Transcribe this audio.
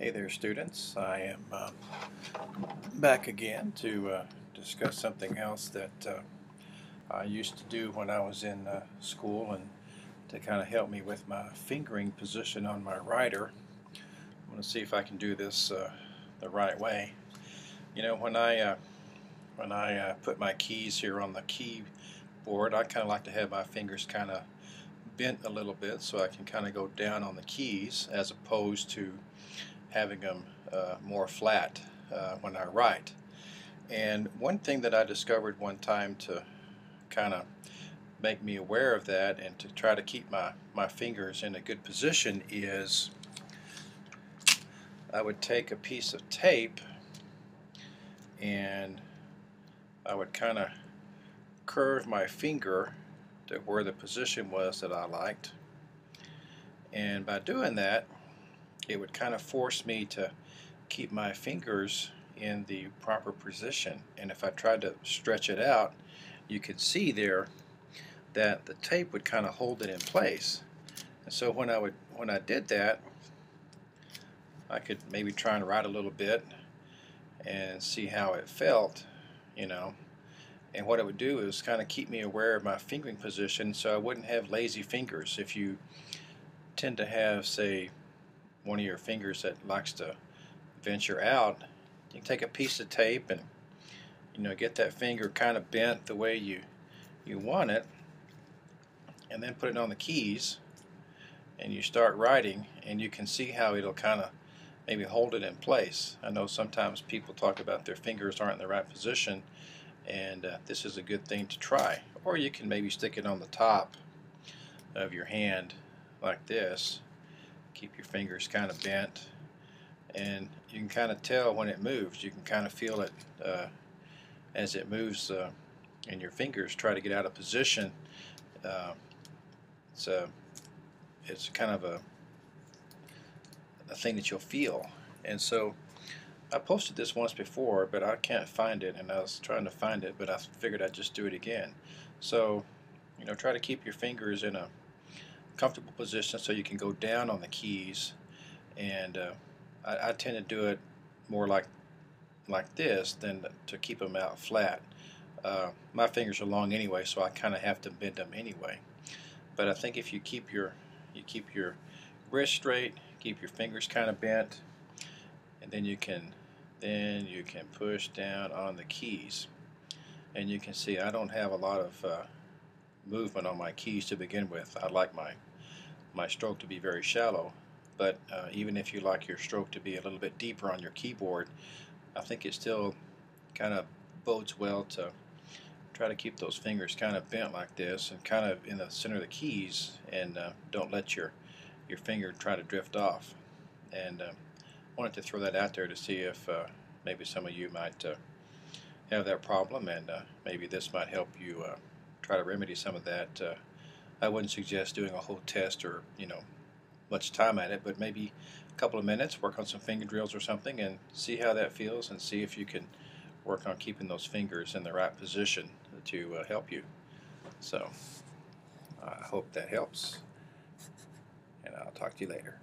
Hey there, students. I am back again to discuss something else that I used to do when I was in school, and to kind of help me with my fingering position on my writer. I'm going to see if I can do this the right way. You know, when I put my keys here on the keyboard, I kind of like to have my fingers kind of bent a little bit so I can kind of go down on the keys as opposed to having them more flat when I write. And one thing that I discovered one time to kind of make me aware of that and to try to keep my fingers in a good position is I would take a piece of tape and I would kind of curve my finger to where the position was that I liked. And by doing that, it would kind of force me to keep my fingers in the proper position. And if I tried to stretch it out, you could see there that the tape would kind of hold it in place. And so when I did that, I could maybe try and write a little bit and see how it felt, you know. And what it would do is kind of keep me aware of my fingering position so I wouldn't have lazy fingers. If you tend to have, say, one of your fingers that likes to venture out, you can take a piece of tape and get that finger kind of bent the way you want it, and then put it on the keys and you start writing, and you can see how it'll kind of maybe hold it in place. I know sometimes people talk about their fingers aren't in the right position, and this is a good thing to try. Or you can maybe stick it on the top of your hand like this, keep your fingers kind of bent, and you can kind of tell when it moves. You can kind of feel it as it moves, and your fingers try to get out of position. It's kind of a thing that you'll feel. And so I posted this once before, but I can't find it, and I was trying to find it, but I figured I'd just do it again. So try to keep your fingers in a comfortable position so you can go down on the keys. And I tend to do it more like this than to keep them out flat. My fingers are long anyway, so I kind of have to bend them anyway. But I think if you keep your wrist straight, keep your fingers kind of bent, and then you can push down on the keys. And you can see I don't have a lot of movement on my keys to begin with. I like my stroke to be very shallow, but even if you like your stroke to be a little bit deeper on your keyboard, I think it still kind of bodes well to try to keep those fingers kind of bent like this and kind of in the center of the keys, and don't let your finger try to drift off. And wanted to throw that out there to see if maybe some of you might have that problem, and maybe this might help you try to remedy some of that. I wouldn't suggest doing a whole test or much time at it, but maybe a couple of minutes, work on some finger drills or something, and see how that feels, and see if you can work on keeping those fingers in the right position to help you. So I hope that helps, and I'll talk to you later.